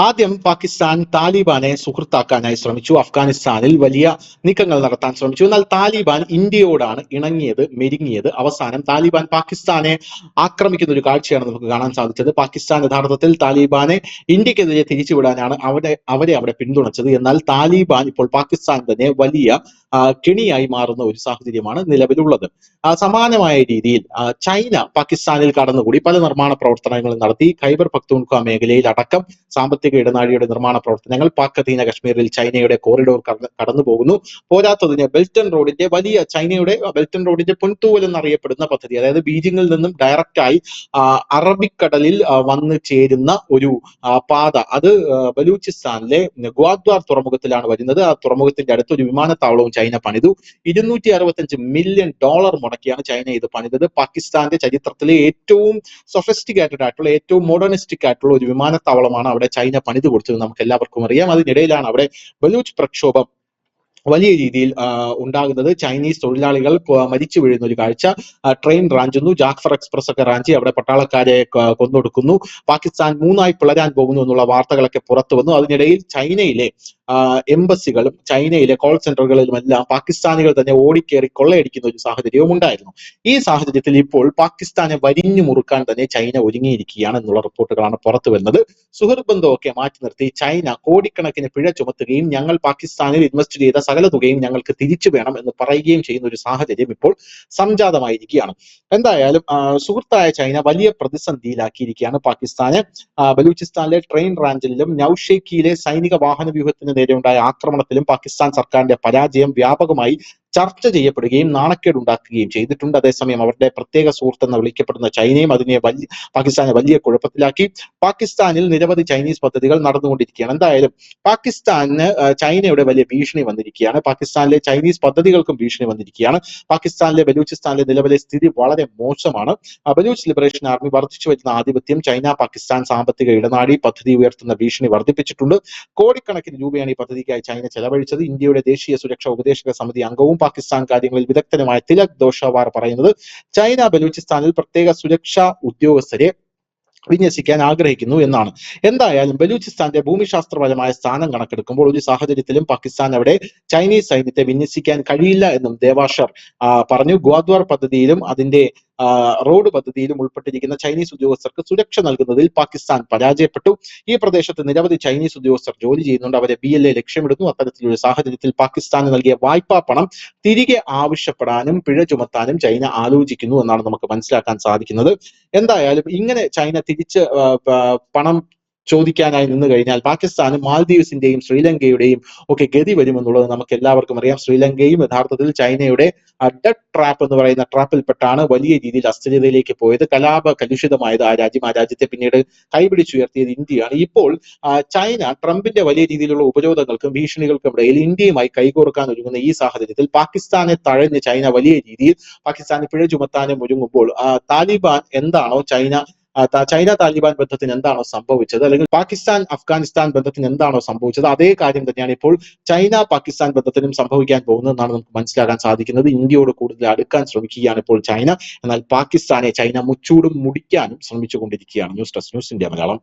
ആദ്യം പാകിസ്ഥാൻ താലിബാനെ സുഹൃത്താക്കാനായി ശ്രമിച്ചു. അഫ്ഗാനിസ്ഥാനിൽ വലിയ നീക്കങ്ങൾ നടത്താൻ ശ്രമിച്ചു. എന്നാൽ താലിബാൻ ഇന്ത്യയോടാണ് ഇണങ്ങിയത്, മെരുങ്ങിയത്. അവസാനം താലിബാൻ പാകിസ്ഥാനെ ആക്രമിക്കുന്ന ഒരു കാഴ്ചയാണ് നമുക്ക് കാണാൻ സാധിച്ചത്. പാകിസ്ഥാൻ യഥാർത്ഥത്തിൽ താലിബാനെ ഇന്ത്യക്കെതിരെ തിരിച്ചുവിടാനാണ് അവരെ അവിടെ പിന്തുണച്ചത്. എന്നാൽ താലിബാൻ ഇപ്പോൾ പാകിസ്ഥാൻ തന്നെ വലിയ കെണിയായി മാറുന്ന ഒരു സാഹചര്യമാണ് നിലവിലുള്ളത്. സമാനമായ രീതിയിൽ ചൈന പാകിസ്ഥാനിൽ കടന്നുകൂടി പല നിർമ്മാണ പ്രവർത്തനങ്ങളും നടത്തി. ഖൈബർ പക്തൂൺഖ്വ മേഖലയിൽ അടക്കം സാമ്പത്തിക ഇടനാഴിയുടെ നിർമ്മാണ പ്രവർത്തനങ്ങൾ, പാക് അധീന കശ്മീരിൽ ചൈനയുടെ കോറിഡോർ കടന്നു പോകുന്നു. പോരാത്തതിന് ബെൽറ്റൺ റോഡിന്റെ ചൈനയുടെ ബെൽറ്റൺ റോഡിന്റെ പൊൻതൂവൽ എന്നറിയപ്പെടുന്ന പദ്ധതി, അതായത് ബീജിംഗിൽ നിന്നും ഡയറക്റ്റായി അറബിക്കടലിൽ വന്നു ചേരുന്ന ഒരു പാത, അത് ബലൂചിസ്ഥാനിലെ ഗ്വാദ്വാർ തുറമുഖത്തിലാണ് വരുന്നത്. ആ തുറമുഖത്തിന്റെ അടുത്ത് ഒരു വിമാനത്താവളവും ചൈന പണിതു. $265 മില്യൺ മുടക്കിയാണ് ചൈന ഇത് പണിതത്. പാകിസ്ഥാന്റെ ചരിത്രത്തിലെ ഏറ്റവും സൊഫിസ്റ്റിക്കേറ്റഡ് ആയിട്ടുള്ള, ഏറ്റവും മോഡേണിസ്റ്റിക് ആയിട്ടുള്ള ഒരു വിമാനത്താവളമാണ് അവിടെ ചൈന പണിതു കൊടുത്തത്. നമുക്ക് എല്ലാവർക്കും അറിയാം. അതിനിടയിലാണ് അവിടെ ബലൂച്ച് പ്രക്ഷോഭം വലിയ രീതിയിൽ ഉണ്ടാകുന്നത്. ചൈനീസ് തൊഴിലാളികൾ മരിച്ചു വീഴുന്ന ഒരു കാഴ്ച. ട്രെയിൻ റാഞ്ചുന്നു, ജാഫർ എക്സ്പ്രസ് ഒക്കെ റാഞ്ചി അവിടെ പട്ടാളക്കാരെ കൊന്നൊടുക്കുന്നു. പാകിസ്ഥാൻ മൂന്നായി പിളരാൻ പോകുന്നു എന്നുള്ള വാർത്തകളൊക്കെ പുറത്തു വന്നു. അതിനിടയിൽ ചൈനയിലെ എംബസികളും ചൈനയിലെ കോൾ സെന്ററുകളിലുമെല്ലാം പാകിസ്ഥാനികൾ തന്നെ ഓടിക്കേറി കൊള്ളയടിക്കുന്ന ഒരു സാഹചര്യവും ഉണ്ടായിരുന്നു. ഈ സാഹചര്യത്തിൽ ഇപ്പോൾ പാകിസ്ഥാനെ വരിഞ്ഞു മുറുക്കാൻ തന്നെ ചൈന ഒരുങ്ങിയിരിക്കുകയാണ് എന്നുള്ള റിപ്പോർട്ടുകളാണ് പുറത്തു വരുന്നത്. സുഹൃത്ത് ബന്ധമൊക്കെ മാറ്റി നിർത്തി ചൈന കോടിക്കണക്കിന് പിഴ ചുമത്തുകയും ഞങ്ങൾ പാകിസ്ഥാനിൽ ഇൻവെസ്റ്റ് ചെയ്ത സകല തുകയും ഞങ്ങൾക്ക് തിരിച്ചു വേണം എന്ന് പറയുകയും ചെയ്യുന്ന ഒരു സാഹചര്യം ഇപ്പോൾ സംജാതമായിരിക്കുകയാണ്. എന്തായാലും സുഹൃത്തായ ചൈന വലിയ പ്രതിസന്ധിയിലാക്കിയിരിക്കുകയാണ് പാകിസ്ഥാനെ. ബലൂചിസ്ഥാനിലെ ട്രെയിൻ റാഞ്ചിലും നൌഷേക്കിയിലെ സൈനിക വാഹന വ്യൂഹത്തിന് നേരെയുണ്ടായ ആക്രമണത്തിലും പാകിസ്ഥാൻ സർക്കാരിന്റെ പരാജയം വ്യാപകമായി ചർച്ച ചെയ്യപ്പെടുകയും നാണക്കേടുണ്ടാക്കുകയും ചെയ്തിട്ടുണ്ട്. അതേസമയം അവരുടെ പ്രത്യേക സുഹൃത്ത് എന്ന് വിളിക്കപ്പെടുന്ന ചൈനയും പാകിസ്ഥാനെ വലിയ കുഴപ്പത്തിലാക്കി. പാകിസ്ഥാനിൽ നിരവധി ചൈനീസ് പദ്ധതികൾ നടന്നുകൊണ്ടിരിക്കുകയാണ്. എന്തായാലും പാകിസ്ഥാനിന് ചൈനയുടെ വലിയ ഭീഷണി വന്നിരിക്കുകയാണ്. പാകിസ്ഥാനിലെ ചൈനീസ് പദ്ധതികൾക്കും ഭീഷണി വന്നിരിക്കുകയാണ്. പാകിസ്ഥാനിലെ ബലൂചിസ്ഥാനിലെ നിലവിലെ സ്ഥിതി വളരെ മോശമാണ്. ബലൂച്ച് ലിബറേഷൻ ആർമി വർദ്ധിച്ചു വരുന്ന ആധിപത്യം ചൈന പാകിസ്ഥാൻ സാമ്പത്തിക ഇടനാഴി പദ്ധതി ഉയർത്തുന്ന ഭീഷണി വർദ്ധിപ്പിച്ചിട്ടുണ്ട്. കോടിക്കണക്കിന് രൂപയാണ് ഈ പദ്ധതിക്കായി ചൈന ചെലവഴിച്ചത്. ഇന്ത്യയുടെ ദേശീയ സുരക്ഷാ ഉപദേശക സമിതി അംഗവും പാകിസ്ഥാൻ കാര്യങ്ങളിൽ വിദഗ്ധനുമായ തിലക് ദോഷവാർ പറയുന്നത് ചൈന ബലൂചിസ്ഥാനിൽ പ്രത്യേക സുരക്ഷാ ഉദ്യോഗസ്ഥരെ വിന്യസിക്കാൻ ആഗ്രഹിക്കുന്നു എന്നാണ്. എന്തായാലും ബലൂചിസ്ഥാന്റെ ഭൂമിശാസ്ത്രപരമായ സ്ഥാനം കണക്കെടുക്കുമ്പോൾ ഒരു സാഹചര്യത്തിലും പാകിസ്ഥാൻ അവിടെ ചൈനീസ് സൈന്യത്തെ വിന്യസിക്കാൻ കഴിയില്ല എന്നും ദേവാഷർ പറഞ്ഞു. ഗ്വാദ്വാർ പദ്ധതിയിലും അതിന്റെ റോഡ് പദ്ധതിയിലും ഉൾപ്പെട്ടിരിക്കുന്ന ചൈനീസ് ഉദ്യോഗസ്ഥർക്ക് സുരക്ഷ നൽകുന്നതിൽ പാകിസ്ഥാൻ പരാജയപ്പെട്ടു. ഈ പ്രദേശത്ത് നിരവധി ചൈനീസ് ഉദ്യോഗസ്ഥർ ജോലി ചെയ്യുന്നുണ്ട്. അവരെ BLA ലക്ഷ്യമിടുന്നു. അത്തരത്തിലൊരു സാഹചര്യത്തിൽ പാകിസ്ഥാന് നൽകിയ വായ്പാ പണം തിരികെ ആവശ്യപ്പെടാനും പിഴ ചുമത്താനും ചൈന ആലോചിക്കുന്നു എന്നാണ് നമുക്ക് മനസ്സിലാക്കാൻ സാധിക്കുന്നത്. എന്തായാലും ഇങ്ങനെ ചൈന തിരിച്ച് പണം ചോദിക്കാനായി നിന്ന് കഴിഞ്ഞാൽ പാകിസ്ഥാന് മാൽദീവ്സിന്റെയും ശ്രീലങ്കയുടെയും ഒക്കെ ഗതി വരുമെന്നുള്ളത് നമുക്ക് എല്ലാവർക്കും അറിയാം. ശ്രീലങ്കയും യഥാർത്ഥത്തിൽ ചൈനയുടെ ഡെഡ് ട്രാപ്പ് എന്ന് പറയുന്ന ട്രാപ്പിൽപ്പെട്ടാണ് വലിയ രീതിയിൽ അസ്ഥിരതയിലേക്ക് പോയത്. കലുഷിതമായത് ആ രാജ്യം. ആ രാജ്യത്തെ പിന്നീട് കൈപിടിച്ചുയർത്തിയത് ഇന്ത്യയാണ്. ഇപ്പോൾ ചൈന ട്രംപിന്റെ വലിയ രീതിയിലുള്ള ഉപരോധങ്ങൾക്കും ഭീഷണികൾക്കും ഇടയിൽ ഇന്ത്യയുമായി കൈകോർക്കാൻ ഒരുങ്ങുന്ന ഈ സാഹചര്യത്തിൽ പാകിസ്ഥാനെ തഴഞ്ഞ് ചൈന വലിയ രീതിയിൽ പാകിസ്ഥാന് പിഴ ചുമത്താനും ഒരുങ്ങുമ്പോൾ താലിബാൻ എന്താണോ ചൈന താലിബാൻ ബന്ധത്തിന് എന്താണോ സംഭവിച്ചത്, അല്ലെങ്കിൽ പാകിസ്ഥാൻ അഫ്ഗാനിസ്ഥാൻ ബന്ധത്തിന് എന്താണോ സംഭവിച്ചത്, അതേ കാര്യം തന്നെയാണ് ഇപ്പോൾ ചൈന പാകിസ്ഥാൻ ബന്ധത്തിനും സംഭവിക്കാൻ പോകുന്നതെന്നാണ് നമുക്ക് മനസ്സിലാക്കാൻ സാധിക്കുന്നത്. ഇന്ത്യയോട് കൂടുതൽ അടുക്കാൻ ശ്രമിക്കുകയാണ് ഇപ്പോൾ ചൈന. എന്നാൽ പാകിസ്ഥാനെ ചൈന മുച്ചൂടും മുടിക്കാനും ശ്രമിച്ചുകൊണ്ടിരിക്കുകയാണ്. News desk news India Malayalam.